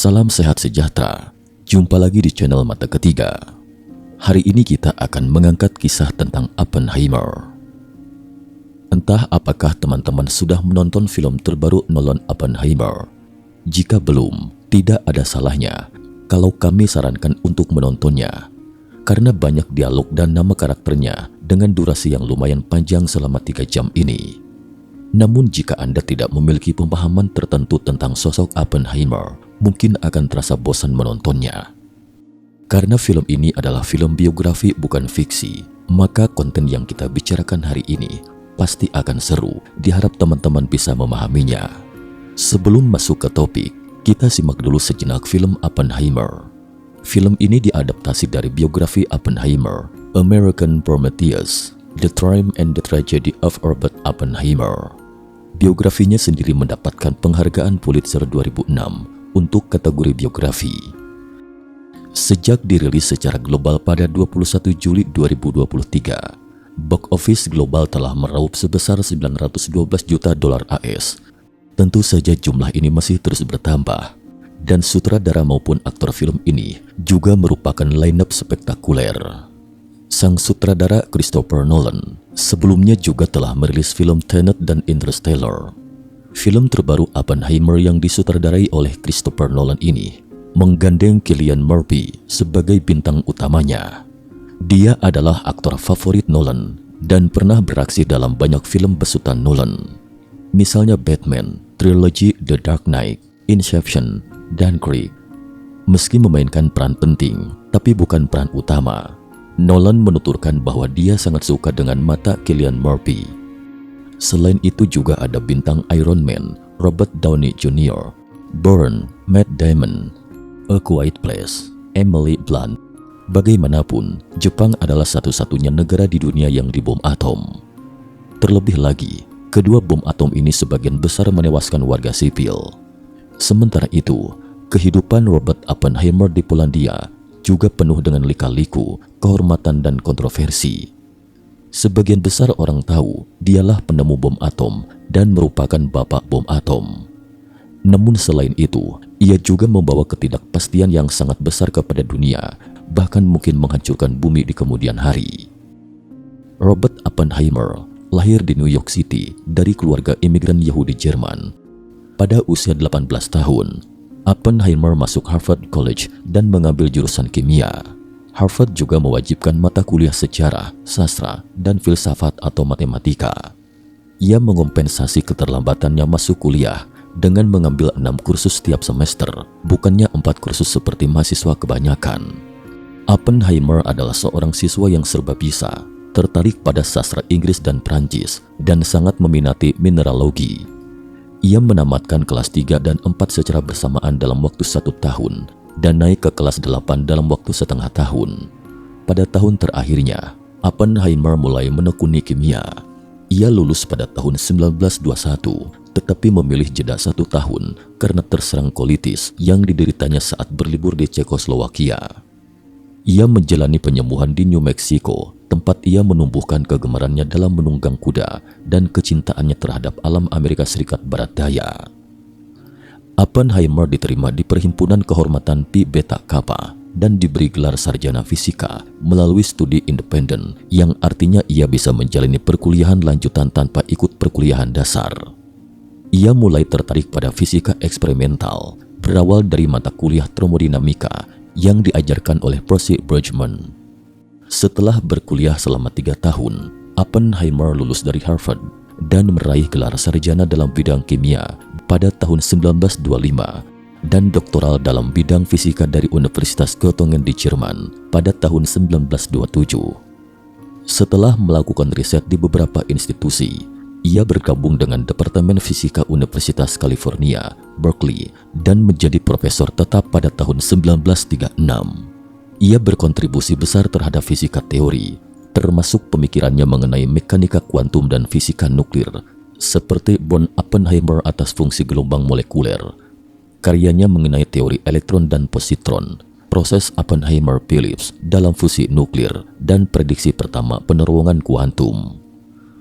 Salam sehat sejahtera. Jumpa lagi di channel Mata Ketiga. Hari ini kita akan mengangkat kisah tentang Oppenheimer. Entah apakah teman-teman sudah menonton film terbaru Nolan, Oppenheimer. Jika belum, tidak ada salahnya kalau kami sarankan untuk menontonnya. Karena banyak dialog dan nama karakternya dengan durasi yang lumayan panjang selama 3 jam ini. Namun jika Anda tidak memiliki pemahaman tertentu tentang sosok Oppenheimer, mungkin akan terasa bosan menontonnya. Karena film ini adalah film biografi bukan fiksi, maka konten yang kita bicarakan hari ini pasti akan seru. Diharap teman-teman bisa memahaminya. Sebelum masuk ke topik, kita simak dulu sejenak film Oppenheimer. Film ini diadaptasi dari biografi Oppenheimer, American Prometheus, The Triumph and the Tragedy of Robert Oppenheimer. Biografinya sendiri mendapatkan penghargaan Pulitzer 2006 untuk kategori biografi. Sejak dirilis secara global pada 21 Juli 2023, box office global telah meraup sebesar 912 juta dolar AS. Tentu saja jumlah ini masih terus bertambah, dan sutradara maupun aktor film ini juga merupakan line-up spektakuler. Sang sutradara Christopher Nolan sebelumnya juga telah merilis film Tenet dan Interstellar. Film terbaru Oppenheimer yang disutradarai oleh Christopher Nolan ini menggandeng Cillian Murphy sebagai bintang utamanya. Dia adalah aktor favorit Nolan dan pernah beraksi dalam banyak film besutan Nolan. Misalnya Batman, trilogi The Dark Knight, Inception, dan Creed. Meski memainkan peran penting, tapi bukan peran utama, Nolan menuturkan bahwa dia sangat suka dengan mata Cillian Murphy. Selain itu juga ada bintang Iron Man, Robert Downey Jr., Bourne, Matt Damon, A Quiet Place, Emily Blunt. Bagaimanapun, Jepang adalah satu-satunya negara di dunia yang dibom atom. Terlebih lagi, kedua bom atom ini sebagian besar menewaskan warga sipil. Sementara itu, kehidupan Robert Oppenheimer di Polandia juga penuh dengan lika-liku, kehormatan dan kontroversi. Sebagian besar orang tahu dialah penemu bom atom dan merupakan bapak bom atom. Namun selain itu, ia juga membawa ketidakpastian yang sangat besar kepada dunia, bahkan mungkin menghancurkan bumi di kemudian hari. Robert Oppenheimer lahir di New York City dari keluarga imigran Yahudi Jerman. Pada usia 18 tahun, Oppenheimer masuk Harvard College dan mengambil jurusan kimia. Harvard juga mewajibkan mata kuliah sejarah, sastra, dan filsafat atau matematika. Ia mengompensasi keterlambatannya masuk kuliah dengan mengambil 6 kursus setiap semester, bukannya 4 kursus seperti mahasiswa kebanyakan. Oppenheimer adalah seorang siswa yang serba bisa, tertarik pada sastra Inggris dan Prancis, dan sangat meminati mineralogi. Ia menamatkan kelas 3 dan 4 secara bersamaan dalam waktu 1 tahun dan naik ke kelas 8 dalam waktu setengah tahun. Pada tahun terakhirnya, Oppenheimer mulai menekuni kimia. Ia lulus pada tahun 1921, tetapi memilih jeda 1 tahun karena terserang kolitis yang dideritanya saat berlibur di Cekoslowakia. Ia menjalani penyembuhan di New Mexico, tempat ia menumbuhkan kegemarannya dalam menunggang kuda dan kecintaannya terhadap alam Amerika Serikat Barat Daya. Oppenheimer diterima di Perhimpunan Kehormatan Pi Beta Kappa dan diberi gelar sarjana fisika melalui studi independen, yang artinya ia bisa menjalani perkuliahan lanjutan tanpa ikut perkuliahan dasar. Ia mulai tertarik pada fisika eksperimental, berawal dari mata kuliah termodinamika yang diajarkan oleh Percy Bridgman. Setelah berkuliah selama 3 tahun, Oppenheimer lulus dari Harvard dan meraih gelar sarjana dalam bidang kimia pada tahun 1925 dan doktoral dalam bidang fisika dari Universitas Göttingen di Jerman pada tahun 1927. Setelah melakukan riset di beberapa institusi, ia bergabung dengan Departemen Fisika Universitas California, Berkeley, dan menjadi profesor tetap pada tahun 1936. Ia berkontribusi besar terhadap fisika teori, termasuk pemikirannya mengenai mekanika kuantum dan fisika nuklir, seperti Born-Oppenheimer atas fungsi gelombang molekuler, karyanya mengenai teori elektron dan positron, proses Oppenheimer-Phillips dalam fusi nuklir, dan prediksi pertama penerongan kuantum.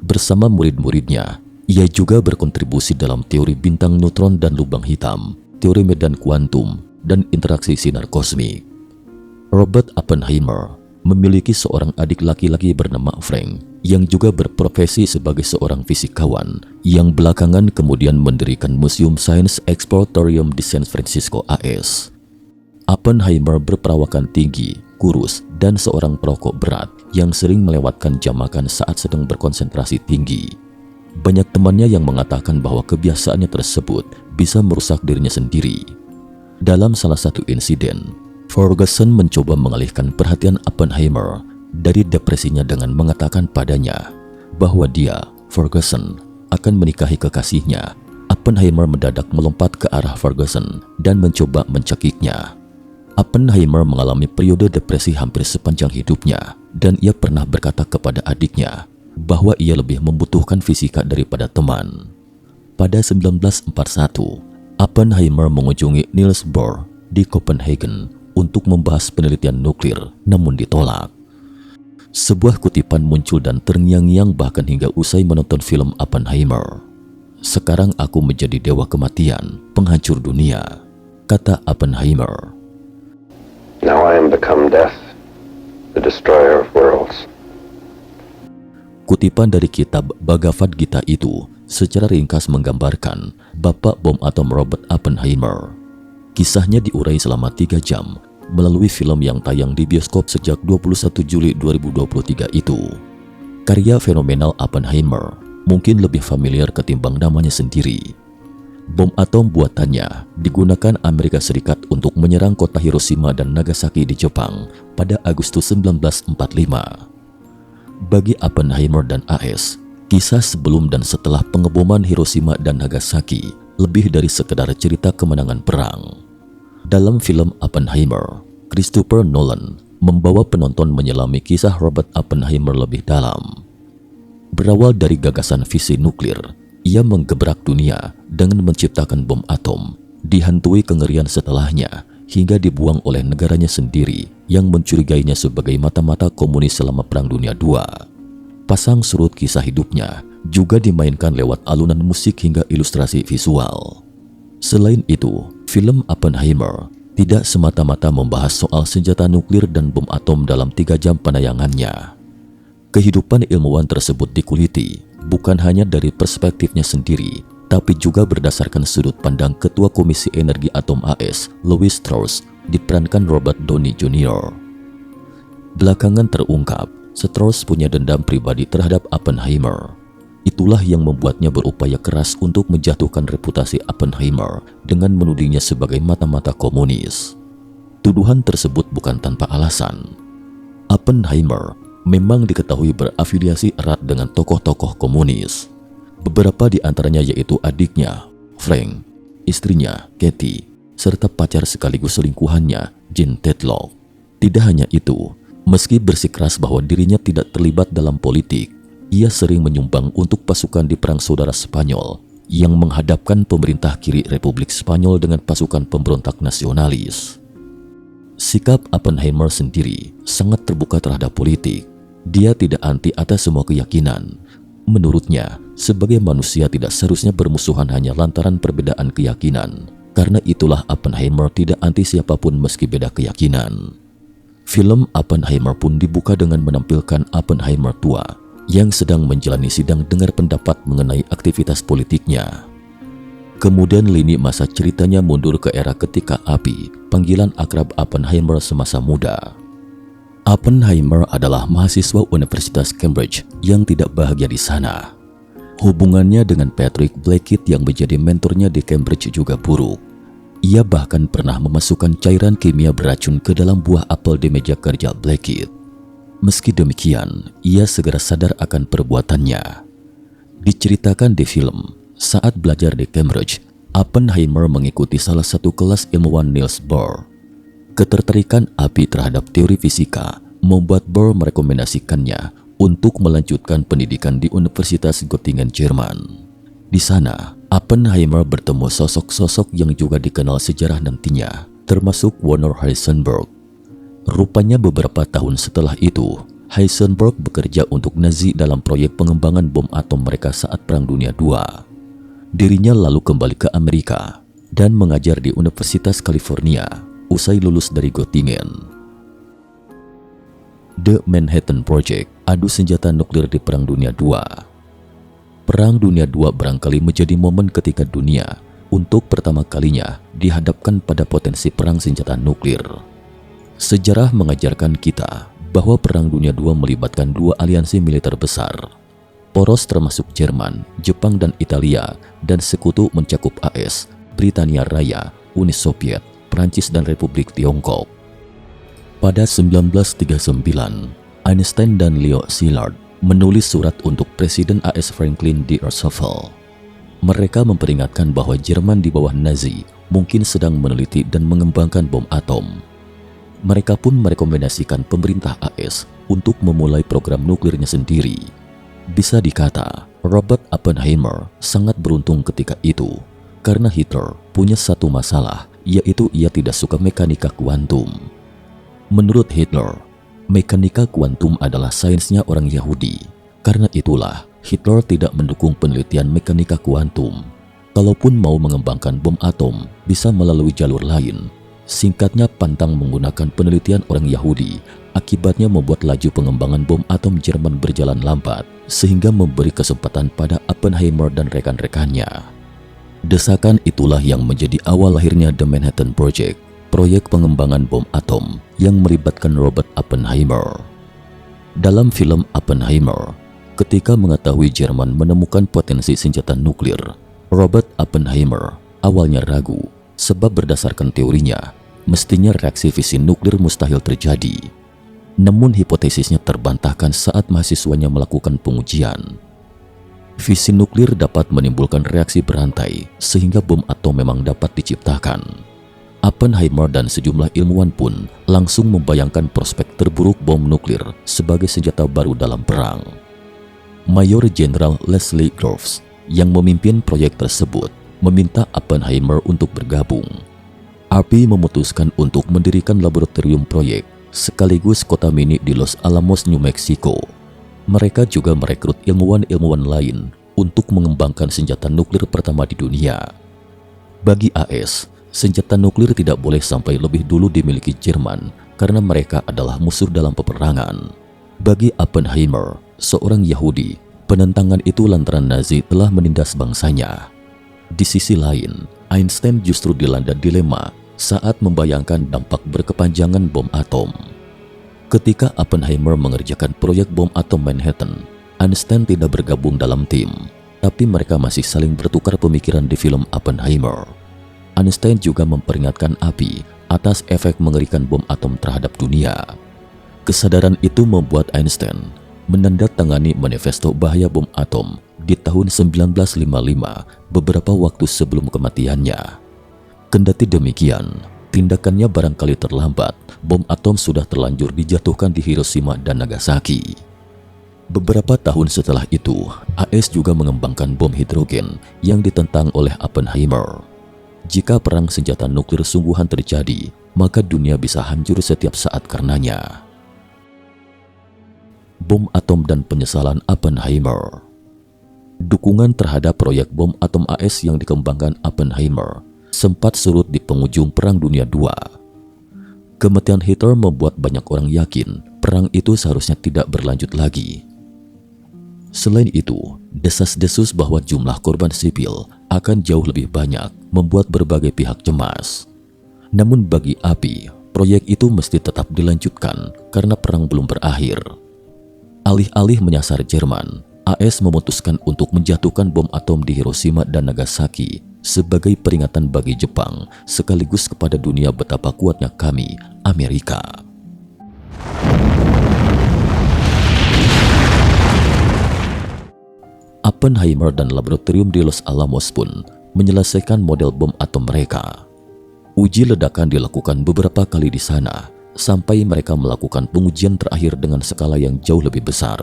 Bersama murid-muridnya, ia juga berkontribusi dalam teori bintang neutron dan lubang hitam, teori medan kuantum, dan interaksi sinar kosmik. Robert Oppenheimer memiliki seorang adik laki-laki bernama Frank yang juga berprofesi sebagai seorang fisikawan yang belakangan kemudian mendirikan Museum Science Exploratorium di San Francisco, AS. Oppenheimer berperawakan tinggi, kurus, dan seorang perokok berat yang sering melewatkan jam makan saat sedang berkonsentrasi tinggi. Banyak temannya yang mengatakan bahwa kebiasaannya tersebut bisa merusak dirinya sendiri. Dalam salah satu insiden, Ferguson mencoba mengalihkan perhatian Oppenheimer dari depresinya dengan mengatakan padanya bahwa dia, Ferguson, akan menikahi kekasihnya. Oppenheimer mendadak melompat ke arah Ferguson dan mencoba mencekiknya. Oppenheimer mengalami periode depresi hampir sepanjang hidupnya, dan ia pernah berkata kepada adiknya bahwa ia lebih membutuhkan fisika daripada teman. Pada 1941, Oppenheimer mengunjungi Niels Bohr di Copenhagen untuk membahas penelitian nuklir, namun ditolak. Sebuah kutipan muncul dan terngiang-ngiang bahkan hingga usai menonton film Oppenheimer. "Sekarang aku menjadi dewa kematian, penghancur dunia," kata Oppenheimer. Now I am become death, the destroyer of worlds. Kutipan dari kitab Bhagavad Gita itu secara ringkas menggambarkan Bapak bom atom Robert Oppenheimer. Kisahnya diurai selama 3 jam melalui film yang tayang di bioskop sejak 21 Juli 2023 itu. Karya fenomenal Oppenheimer mungkin lebih familiar ketimbang namanya sendiri. Bom atom buatannya digunakan Amerika Serikat untuk menyerang kota Hiroshima dan Nagasaki di Jepang pada Agustus 1945. Bagi Oppenheimer dan AS, kisah sebelum dan setelah pengeboman Hiroshima dan Nagasaki lebih dari sekedar cerita kemenangan perang. Dalam film Oppenheimer, Christopher Nolan membawa penonton menyelami kisah Robert Oppenheimer lebih dalam. Berawal dari gagasan fisi nuklir, ia menggebrak dunia dengan menciptakan bom atom, dihantui kengerian setelahnya hingga dibuang oleh negaranya sendiri yang mencurigainya sebagai mata-mata komunis selama Perang Dunia II. Pasang surut kisah hidupnya juga dimainkan lewat alunan musik hingga ilustrasi visual. Selain itu, film Oppenheimer tidak semata-mata membahas soal senjata nuklir dan bom atom dalam 3 jam penayangannya. Kehidupan ilmuwan tersebut dikuliti bukan hanya dari perspektifnya sendiri, tapi juga berdasarkan sudut pandang Ketua Komisi Energi Atom AS, Louis Strauss, diperankan Robert Downey Jr. Belakangan terungkap, Strauss punya dendam pribadi terhadap Oppenheimer. Itulah yang membuatnya berupaya keras untuk menjatuhkan reputasi Oppenheimer dengan menudingnya sebagai mata-mata komunis. Tuduhan tersebut bukan tanpa alasan. Oppenheimer memang diketahui berafiliasi erat dengan tokoh-tokoh komunis. Beberapa di antaranya yaitu adiknya, Frank, istrinya, Kathy, serta pacar sekaligus selingkuhannya, Jean Tetlock. Tidak hanya itu, meski bersikeras bahwa dirinya tidak terlibat dalam politik, ia sering menyumbang untuk pasukan di Perang Saudara Spanyol yang menghadapkan pemerintah kiri Republik Spanyol dengan pasukan pemberontak nasionalis. Sikap Oppenheimer sendiri sangat terbuka terhadap politik. Dia tidak anti atas semua keyakinan. Menurutnya, sebagai manusia tidak seharusnya bermusuhan hanya lantaran perbedaan keyakinan. Karena itulah Oppenheimer tidak anti siapapun meski beda keyakinan. Film Oppenheimer pun dibuka dengan menampilkan Oppenheimer tua yang sedang menjalani sidang dengar pendapat mengenai aktivitas politiknya. Kemudian lini masa ceritanya mundur ke era ketika Api, panggilan akrab Oppenheimer semasa muda. Oppenheimer adalah mahasiswa Universitas Cambridge yang tidak bahagia di sana. Hubungannya dengan Patrick Blackett yang menjadi mentornya di Cambridge juga buruk. Ia bahkan pernah memasukkan cairan kimia beracun ke dalam buah apel di meja kerja Blackett. Meski demikian, ia segera sadar akan perbuatannya. Diceritakan di film, saat belajar di Cambridge, Oppenheimer mengikuti salah satu kelas ilmuwan Niels Bohr. Ketertarikan Api terhadap teori fisika membuat Bohr merekomendasikannya untuk melanjutkan pendidikan di Universitas Göttingen, Jerman. Di sana, Oppenheimer bertemu sosok-sosok yang juga dikenal sejarah nantinya, termasuk Werner Heisenberg. Rupanya beberapa tahun setelah itu, Heisenberg bekerja untuk Nazi dalam proyek pengembangan bom atom mereka saat Perang Dunia II. Dirinya lalu kembali ke Amerika. dan mengajar di Universitas California usai lulus dari Göttingen. The Manhattan Project, adu senjata nuklir di Perang Dunia II. Perang Dunia II barangkali menjadi momen ketika dunia untuk pertama kalinya dihadapkan pada potensi perang senjata nuklir. Sejarah mengajarkan kita bahwa Perang Dunia II melibatkan dua aliansi militer besar. Poros termasuk Jerman, Jepang, dan Italia, dan sekutu mencakup AS, Britania Raya, Uni Soviet, Prancis, dan Republik Tiongkok. Pada 1939, Einstein dan Leo Szilard menulis surat untuk Presiden AS Franklin D. Roosevelt. Mereka memperingatkan bahwa Jerman di bawah Nazi mungkin sedang meneliti dan mengembangkan bom atom. Mereka pun merekomendasikan pemerintah AS untuk memulai program nuklirnya sendiri. Bisa dikata, Robert Oppenheimer sangat beruntung ketika itu, karena Hitler punya satu masalah, yaitu ia tidak suka mekanika kuantum. Menurut Hitler, mekanika kuantum adalah sainsnya orang Yahudi. Karena itulah, Hitler tidak mendukung penelitian mekanika kuantum. Kalaupun mau mengembangkan bom atom, bisa melalui jalur lain. Singkatnya, pantang menggunakan penelitian orang Yahudi, akibatnya membuat laju pengembangan bom atom Jerman berjalan lambat, sehingga memberi kesempatan pada Oppenheimer dan rekan-rekannya. Desakan itulah yang menjadi awal lahirnya The Manhattan Project, proyek pengembangan bom atom yang melibatkan Robert Oppenheimer. Dalam film Oppenheimer, ketika mengetahui Jerman menemukan potensi senjata nuklir, Robert Oppenheimer awalnya ragu, sebab berdasarkan teorinya, mestinya reaksi fisi nuklir mustahil terjadi. Namun hipotesisnya terbantahkan saat mahasiswanya melakukan pengujian. Fisi nuklir dapat menimbulkan reaksi berantai sehingga bom atom memang dapat diciptakan. Oppenheimer dan sejumlah ilmuwan pun langsung membayangkan prospek terburuk bom nuklir sebagai senjata baru dalam perang. Mayor Jenderal Leslie Groves yang memimpin proyek tersebut meminta Oppenheimer untuk bergabung. API memutuskan untuk mendirikan laboratorium proyek sekaligus kota mini di Los Alamos, New Mexico. Mereka juga merekrut ilmuwan-ilmuwan lain untuk mengembangkan senjata nuklir pertama di dunia. Bagi AS, senjata nuklir tidak boleh sampai lebih dulu dimiliki Jerman karena mereka adalah musuh dalam peperangan. Bagi Oppenheimer, seorang Yahudi, penentangan itu lantaran Nazi telah menindas bangsanya. Di sisi lain, Einstein justru dilanda dilema saat membayangkan dampak berkepanjangan bom atom. Ketika Oppenheimer mengerjakan proyek bom atom Manhattan, Einstein tidak bergabung dalam tim, tapi mereka masih saling bertukar pemikiran di film Oppenheimer. Einstein juga memperingatkan API atas efek mengerikan bom atom terhadap dunia. Kesadaran itu membuat Einstein menandatangani manifesto bahaya bom atom di tahun 1955, beberapa waktu sebelum kematiannya. Kendati demikian, tindakannya barangkali terlambat. Bom atom sudah terlanjur dijatuhkan di Hiroshima dan Nagasaki. Beberapa tahun setelah itu, AS juga mengembangkan bom hidrogen yang ditentang oleh Oppenheimer. Jika perang senjata nuklir sungguhan terjadi, maka dunia bisa hancur setiap saat karenanya. Bom atom dan penyesalan Oppenheimer. Dukungan terhadap proyek bom atom AS yang dikembangkan Oppenheimer sempat surut di penghujung Perang Dunia II. Kematian Hitler membuat banyak orang yakin perang itu seharusnya tidak berlanjut lagi. Selain itu, desas-desus bahwa jumlah korban sipil akan jauh lebih banyak membuat berbagai pihak cemas. Namun bagi API, proyek itu mesti tetap dilanjutkan karena perang belum berakhir. Alih-alih menyasar Jerman, AS memutuskan untuk menjatuhkan bom atom di Hiroshima dan Nagasaki sebagai peringatan bagi Jepang sekaligus kepada dunia betapa kuatnya kami, Amerika. Oppenheimer dan laboratorium di Los Alamos pun menyelesaikan model bom atom mereka. Uji ledakan dilakukan beberapa kali di sana sampai mereka melakukan pengujian terakhir dengan skala yang jauh lebih besar.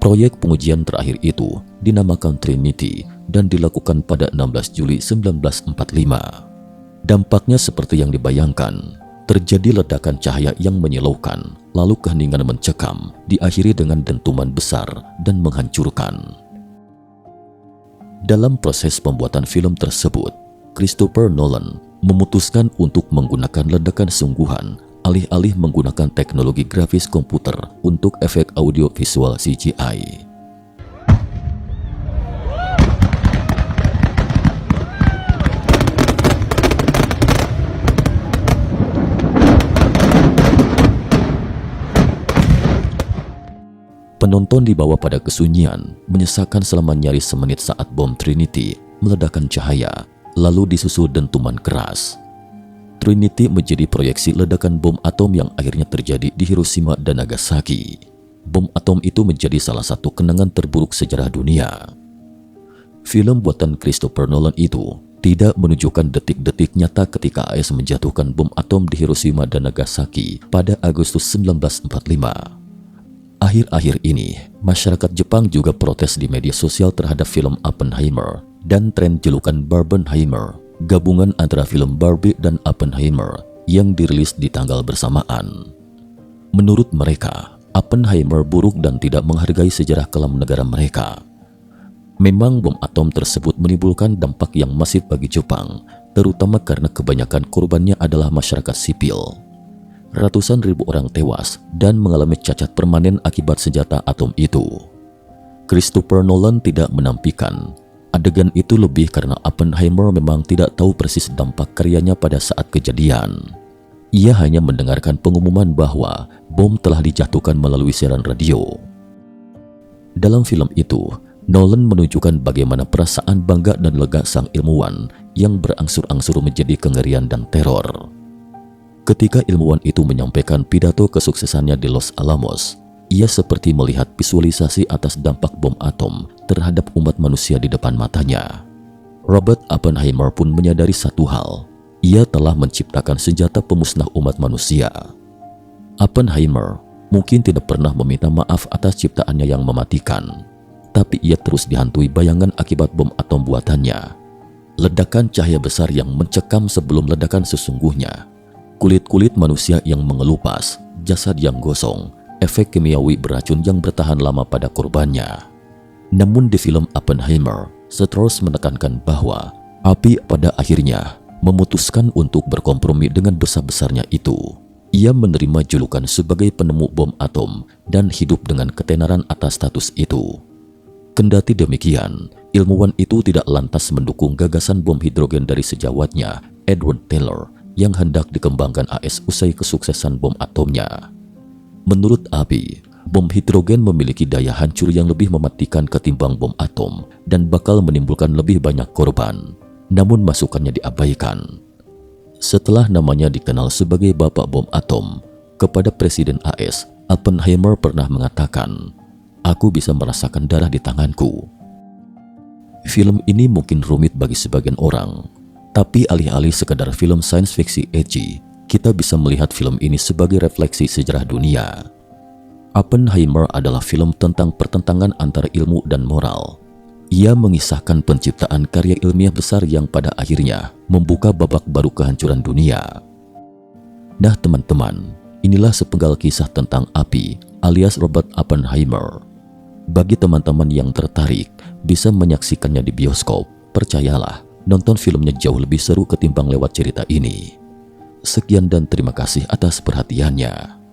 Proyek pengujian terakhir itu dinamakan Trinity dan dilakukan pada 16 Juli 1945. Dampaknya seperti yang dibayangkan. Terjadi ledakan cahaya yang menyilaukan, lalu keheningan mencekam, diakhiri dengan dentuman besar dan menghancurkan. Dalam proses pembuatan film tersebut, Christopher Nolan memutuskan untuk menggunakan ledakan sungguhan alih-alih menggunakan teknologi grafis komputer untuk efek audio visual CGI. Penonton dibawa pada kesunyian, menyesakan selama nyaris semenit saat bom Trinity meledakkan cahaya, lalu disusul dentuman keras. Trinity menjadi proyeksi ledakan bom atom yang akhirnya terjadi di Hiroshima dan Nagasaki. Bom atom itu menjadi salah satu kenangan terburuk sejarah dunia. Film buatan Christopher Nolan itu tidak menunjukkan detik-detik nyata ketika AS menjatuhkan bom atom di Hiroshima dan Nagasaki pada Agustus 1945. Akhir-akhir ini, masyarakat Jepang juga protes di media sosial terhadap film Oppenheimer dan tren julukan Barbenheimer, gabungan antara film Barbie dan Oppenheimer yang dirilis di tanggal bersamaan. Menurut mereka, Oppenheimer buruk dan tidak menghargai sejarah kelam negara mereka. Memang bom atom tersebut menimbulkan dampak yang masif bagi Jepang, terutama karena kebanyakan korbannya adalah masyarakat sipil. Ratusan ribu orang tewas dan mengalami cacat permanen akibat senjata atom itu. Christopher Nolan tidak menampikan adegan itu lebih karena Oppenheimer memang tidak tahu persis dampak karyanya pada saat kejadian. Ia hanya mendengarkan pengumuman bahwa bom telah dijatuhkan melalui siaran radio. Dalam film itu, Nolan menunjukkan bagaimana perasaan bangga dan lega sang ilmuwan yang berangsur-angsur menjadi kengerian dan teror. Ketika ilmuwan itu menyampaikan pidato kesuksesannya di Los Alamos, ia seperti melihat visualisasi atas dampak bom atom terhadap umat manusia di depan matanya. Robert Oppenheimer pun menyadari satu hal, ia telah menciptakan senjata pemusnah umat manusia. Oppenheimer mungkin tidak pernah meminta maaf atas ciptaannya yang mematikan, tapi ia terus dihantui bayangan akibat bom atom buatannya. Ledakan cahaya besar yang mencekam sebelum ledakan sesungguhnya, kulit-kulit manusia yang mengelupas, jasad yang gosong, efek kimiawi beracun yang bertahan lama pada korbannya. Namun di film Oppenheimer, Strauss menekankan bahwa api pada akhirnya memutuskan untuk berkompromi dengan dosa besarnya itu. Ia menerima julukan sebagai penemu bom atom dan hidup dengan ketenaran atas status itu. Kendati demikian, ilmuwan itu tidak lantas mendukung gagasan bom hidrogen dari sejawatnya, Edward Teller, yang hendak dikembangkan AS usai kesuksesan bom atomnya. Menurut Abi, bom hidrogen memiliki daya hancur yang lebih mematikan ketimbang bom atom dan bakal menimbulkan lebih banyak korban, namun masukannya diabaikan. Setelah namanya dikenal sebagai Bapak Bom Atom, kepada Presiden AS, Oppenheimer pernah mengatakan, "Aku bisa merasakan darah di tanganku." Film ini mungkin rumit bagi sebagian orang, tapi alih-alih sekadar film science fiction edgy, kita bisa melihat film ini sebagai refleksi sejarah dunia. Oppenheimer adalah film tentang pertentangan antara ilmu dan moral. Ia mengisahkan penciptaan karya ilmiah besar yang pada akhirnya membuka babak baru kehancuran dunia. Nah teman-teman, inilah sepenggal kisah tentang Api alias Robert Oppenheimer. Bagi teman-teman yang tertarik, bisa menyaksikannya di bioskop. Percayalah, nonton filmnya jauh lebih seru ketimbang lewat cerita ini. Sekian dan terima kasih atas perhatiannya.